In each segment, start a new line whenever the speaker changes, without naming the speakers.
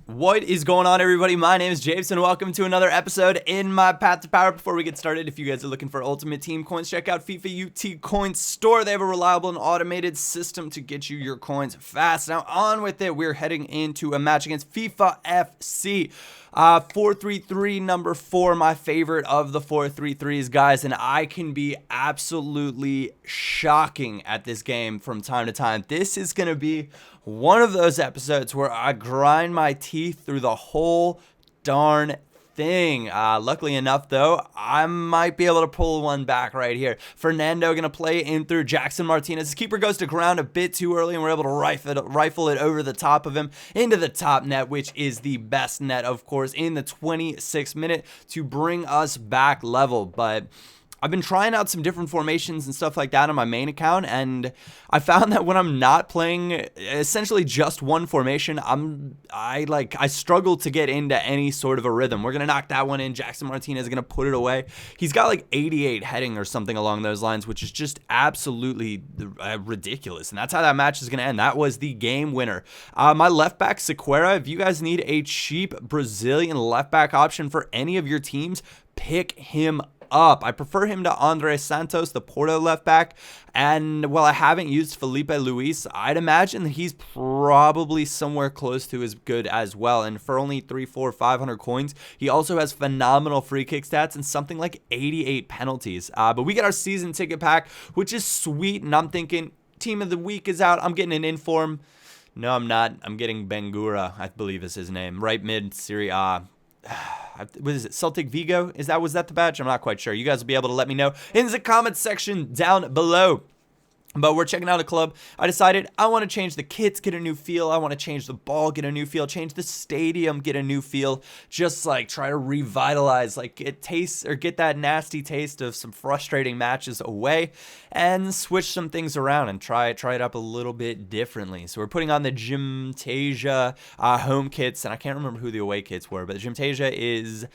What is going on, everybody? My name is Japes, and welcome to another episode in my Path to Power. Before we get started, if you guys are looking for Ultimate Team coins, check out FIFA UT Coins Store. They have a reliable and automated system to get you your coins fast. Now, on with it, we're heading into a match against FIFA FC. 4-3-3, number 4, my favorite of the 4-3-3s, guys, and I can be absolutely shocking at this game from time to time. This is going to be one of those episodes where I grind my teeth through the whole darn thing. Luckily enough, though, I might be able to pull one back right here. Fernando going to play in through Jackson Martinez. His keeper goes to ground a bit too early, and we're able to rifle it over the top of him into the top net, which is the best net, of course, in the 26th minute to bring us back level. But I've been trying out some different formations and stuff like that on my main account, and I found that when I'm not playing essentially just one formation, I struggle to get into any sort of a rhythm. We're gonna knock that one in. Jackson Martinez is gonna put it away. He's got like 88 heading or something along those lines, which is just absolutely ridiculous. And that's how that match is gonna end. That was the game winner. My left back Sequeira. If you guys need a cheap Brazilian left back option for any of your teams, pick him up. I prefer him to André Santos, the Porto left back, and while I haven't used Felipe Luis, I'd imagine that he's probably somewhere close to as good as well. And for only 500 coins, he also has phenomenal free kick stats and something like 88 penalties. But we get our season ticket pack, which is sweet, and I'm thinking team of the week is out. I'm getting an inform. No, I'm not. I'm getting Bangura, I believe is his name. Right mid, Serie A. What is it? Celtic Vigo? Was that the badge? I'm not quite sure. You guys will be able to let me know in the comments section down below. But we're checking out a club. I decided I want to change the kits, get a new feel. I want to change the ball, get a new feel. Change the stadium, get a new feel. Just like try to revitalize, like get that nasty taste of some frustrating matches away, and switch some things around and try it up a little bit differently. So we're putting on the Gymtasia home kits, and I can't remember who the away kits were, but the Gymtasia is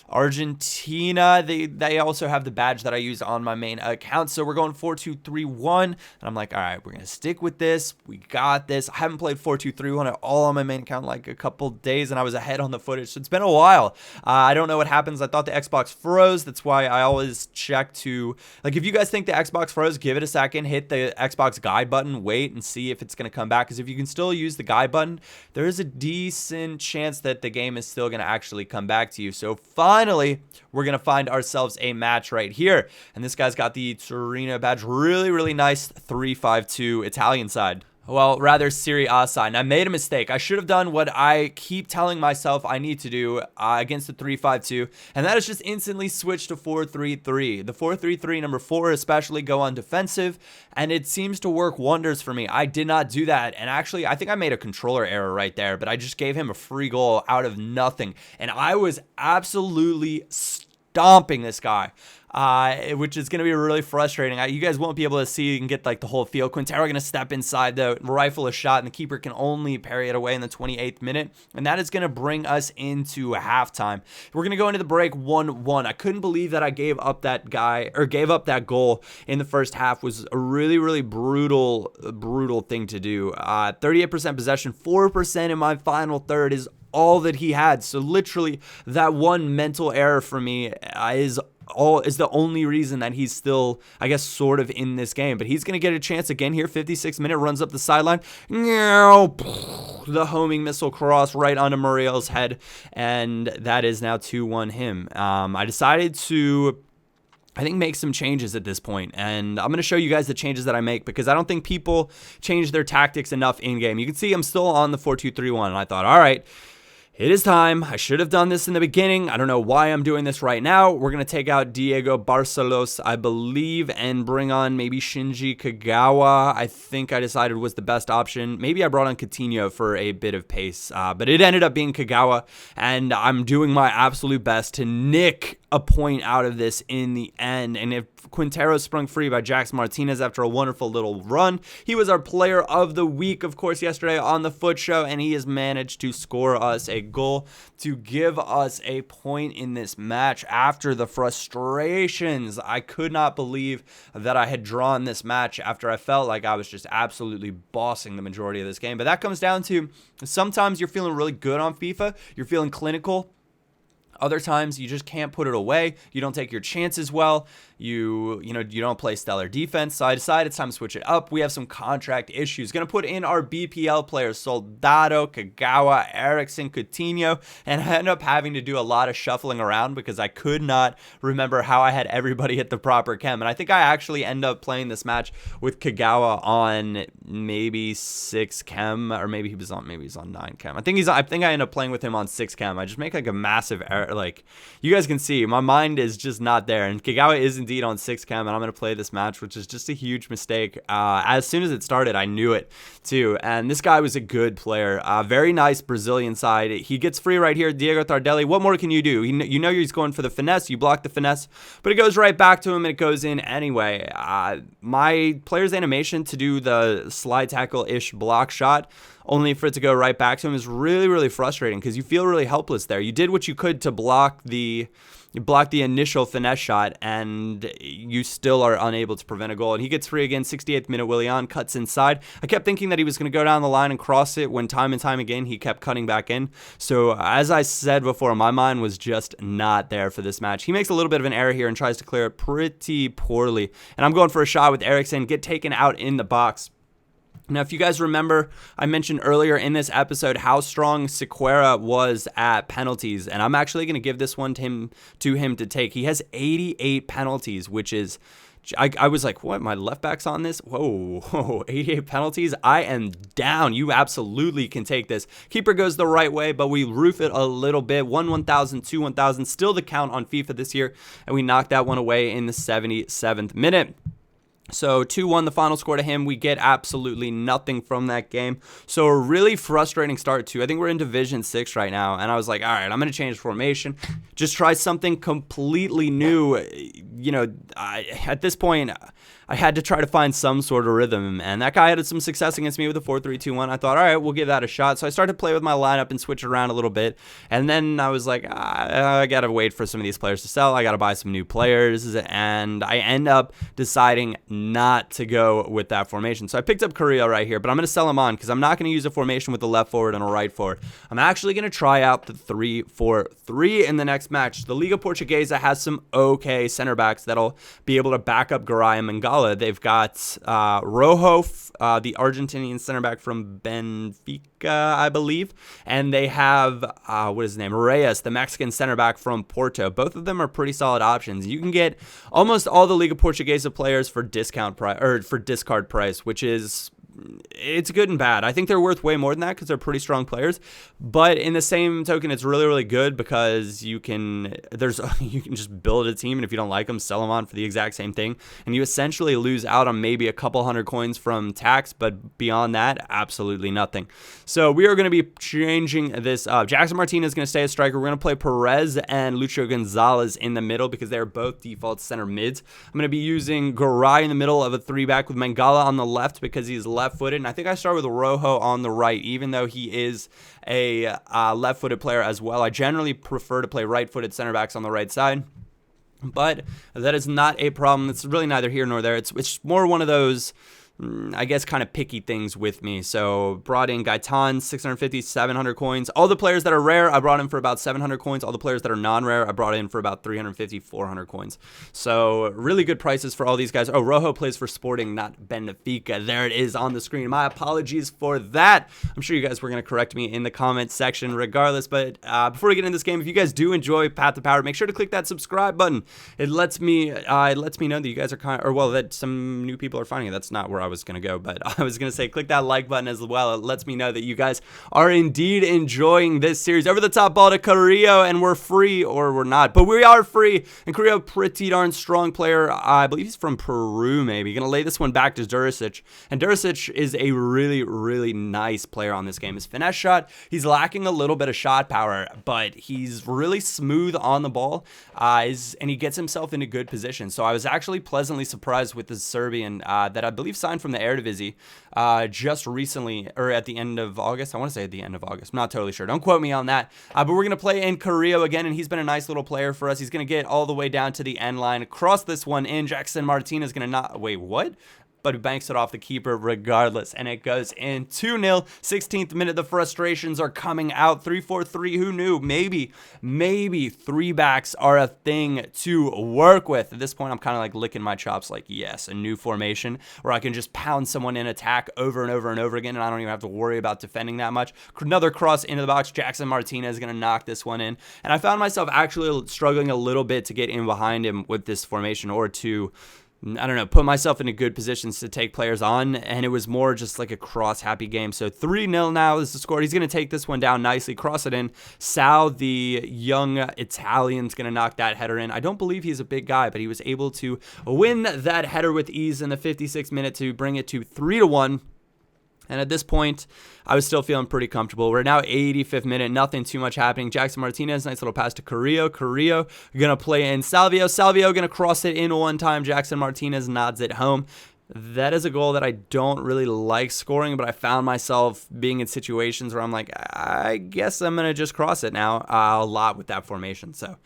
Argentina. They also have the badge that I use on my main account. So we're going 4-2-3-1, and I'm like, all right, we're gonna stick with this. We got this. I haven't played 4-2-3-1 at all on my main account like a couple days, and I was ahead on the footage, so it's been a while. I don't know what happens. I thought the Xbox froze. That's why I always check to, like, if you guys think the Xbox froze, give it a second, hit the Xbox guide button, wait and see if it's gonna come back, because if you can still use the guide button, there is a decent chance that the game is still gonna actually come back to you. So finally, we're going to find ourselves a match right here. And this guy's got the Torino badge. Really, really nice 3-5-2 Italian side. Well, rather Serie A side. And I made a mistake. I should have done what I keep telling myself I need to do against the 3-5-2, and that is just instantly switch to 4-3-3. The 4-3-3 number 4 especially go on defensive, and it seems to work wonders for me. I did not do that, and actually I think I made a controller error right there, but I just gave him a free goal out of nothing, and I was absolutely stomping this guy. Which is going to be really frustrating. You guys won't be able to see and get like the whole feel. Quintero going to step inside, the rifle a shot, and the keeper can only parry it away in the 28th minute. And that is going to bring us into halftime. We're going to go into the break 1-1. I couldn't believe that I gave up that goal in the first half. Was a really, really brutal thing to do. 38% possession, 4% in my final third is all that he had. So literally that one mental error for me is the only reason that he's still, I guess, sort of in this game. But he's going to get a chance again here. 56th minute, runs up the sideline. The homing missile cross right onto Muriel's head. And that is now 2-1 him. I decided to, I think, make some changes at this point, and I'm going to show you guys the changes that I make, because I don't think people change their tactics enough in-game. You can see I'm still on the 4-2-3-1, and I thought, all right, it is time. I should have done this in the beginning. I don't know why I'm doing this right now. We're going to take out Diego Barcelos, I believe, and bring on maybe Shinji Kagawa. I think I decided was the best option. Maybe I brought on Coutinho for a bit of pace, but it ended up being Kagawa, and I'm doing my absolute best to nick a point out of this in the end. And if Quintero sprung free by Jax Martinez after a wonderful little run, he was our player of the week, of course, yesterday on the Foot Show, and he has managed to score us a goal to give us a point in this match after the frustrations. I could not believe that I had drawn this match after I felt like I was just absolutely bossing the majority of this game. But that comes down to sometimes you're feeling really good on FIFA, you're feeling clinical. Other times you just can't put it away. You don't take your chances well. You don't play stellar defense. So I decided it's time to switch it up. We have some contract issues. Going to put in our BPL players, Soldado, Kagawa, Erickson, Coutinho, and I ended up having to do a lot of shuffling around because I could not remember how I had everybody at the proper chem. And I think I actually end up playing this match with Kagawa on maybe 6 chem, or maybe he's on 9 chem. I think I end up playing with him on 6 chem. I just make like a massive error. Like, you guys can see, my mind is just not there. And Kagawa is indeed on 6 chem, and I'm going to play this match, which is just a huge mistake. As soon as it started, I knew it too. And this guy was a good player. Very nice Brazilian side. He gets free right here, Diego Tardelli. What more can you do? You know he's going for the finesse. You block the finesse, but it goes right back to him, and it goes in anyway. My player's animation to do the slide tackle-ish block shot, only for it to go right back to him, is really, really frustrating because you feel really helpless there. You did what you could to block the initial finesse shot, and you still are unable to prevent a goal. And he gets free again, 68th minute. Willian cuts inside. I kept thinking that he was going to go down the line and cross it when time and time again he kept cutting back in. So as I said before, my mind was just not there for this match. He makes a little bit of an error here and tries to clear it pretty poorly. And I'm going for a shot with Erickson, get taken out in the box. Now, if you guys remember, I mentioned earlier in this episode how strong Sequeira was at penalties, and I'm actually going to give this one to him to take. He has 88 penalties, which is, I was like, what, my left back's on this? Whoa, 88 penalties? I am down. You absolutely can take this. Keeper goes the right way, but we roof it a little bit. 1,000, 1,000, still the count on FIFA this year, and we knocked that one away in the 77th minute. So 2-1 the final score to him. We get absolutely nothing from that game. So a really frustrating start too. I think we're in Division 6 right now, and I was like, all right, I'm going to change formation. Just try something completely new. At this point, I had to try to find some sort of rhythm, and that guy had some success against me with a 4-3-2-1. I thought, all right, we'll give that a shot. So I started to play with my lineup and switch it around a little bit, and then I was like, I got to wait for some of these players to sell. I got to buy some new players, and I end up deciding not to go with that formation. So I picked up Carrillo right here, but I'm going to sell him on because I'm not going to use a formation with a left forward and a right forward. I'm actually going to try out the 3-4-3 in the next match. The Liga Portuguesa has some okay center backs that'll be able to back up Garay and Mangala. They've got Rojo, the Argentinian center back from Benfica, I believe, and they have what is his name, Reyes, the Mexican center back from Porto. Both of them are pretty solid options. You can get almost all the Liga Portuguesa players for discard price, which is, it's good and bad. I think they're worth way more than that because they're pretty strong players. But in the same token, it's really, really good because you can just build a team, and if you don't like them, sell them on for the exact same thing. And you essentially lose out on maybe a couple hundred coins from tax, but beyond that, absolutely nothing. So we are going to be changing this up. Jackson Martinez is going to stay as striker. We're going to play Perez and Lucho Gonzalez in the middle because they're both default center mids. I'm going to be using Garay in the middle of a 3-back with Mangala on the left because he's left-footed, and I think I start with Rojo on the right, even though he is a left-footed player as well. I generally prefer to play right-footed center backs on the right side, but that is not a problem. It's really neither here nor there. It's more one of those, I guess, kind of picky things with me. So brought in Gaitan, 650, 700 coins. All the players that are rare, I brought in for about 700 coins. All the players that are non-rare, I brought in for about 350, 400 coins. So really good prices for all these guys. Oh, Rojo plays for Sporting, not Benfica. There it is on the screen. My apologies for that. I'm sure you guys were going to correct me in the comments section regardless. But before we get into this game, if you guys do enjoy Path to Power, make sure to click that subscribe button. It lets me know that you guys are that some new people are finding it. That's not where I was going to go, but I was going to say click that like button as well. It lets me know that you guys are indeed enjoying this series. Over the top ball to Carrillo, and we're free, or we're not, but we are free. And Carrillo, pretty darn strong player. I believe he's from Peru, maybe. Going to lay this one back to Duricic. And Duricic is a really, really nice player on this game. His finesse shot, he's lacking a little bit of shot power, but he's really smooth on the ball, and he gets himself into good position. So I was actually pleasantly surprised with the Serbian that I believe signed from the Eredivisie just recently, or at the end of August. I want to say at the end of August. I'm not totally sure. Don't quote me on that. But we're going to play in Carrillo again, and he's been a nice little player for us. He's going to get all the way down to the end line, cross this one in. Jackson Martinez is going to not... Wait, what? But he banks it off the keeper regardless, and it goes in 2-0. 16th minute, the frustrations are coming out. 3-4-3, who knew? Maybe three backs are a thing to work with. At this point, I'm kind of like licking my chops like, yes, a new formation where I can just pound someone in attack over and over and over again, and I don't even have to worry about defending that much. Another cross into the box. Jackson Martinez is going to knock this one in, and I found myself actually struggling a little bit to get in behind him with this formation, or to... I don't know, put myself into good positions to take players on, and it was more just like a cross-happy game. So 3-0 now is the score. He's going to take this one down nicely, cross it in. Sal, the young Italian's going to knock that header in. I don't believe he's a big guy, but he was able to win that header with ease in the 56th minute to bring it to 3-1. And at this point, I was still feeling pretty comfortable. We're now 85th minute, nothing too much happening. Jackson Martinez, nice little pass to Carrillo. Carrillo going to play in Salvio. Salvio going to cross it in one time. Jackson Martinez nods it home. That is a goal that I don't really like scoring, but I found myself being in situations where I'm like, I guess I'm going to just cross it now a lot with that formation. So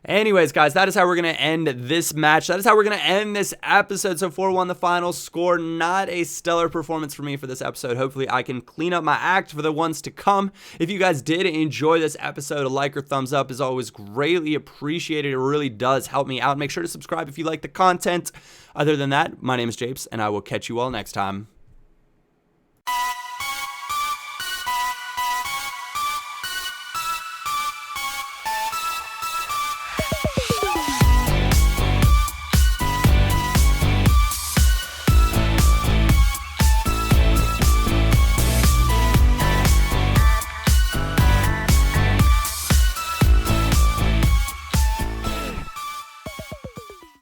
anyways, guys, that is how we're going to end this match. That is how we're going to end this episode. So 4-1 the final score. Not a stellar performance for me for this episode. Hopefully I can clean up my act for the ones to come. If you guys did enjoy this episode, a like or thumbs up is always greatly appreciated. It really does help me out. Make sure to subscribe if you like the content. Other than that, my name is Japes, and I will catch you all next time.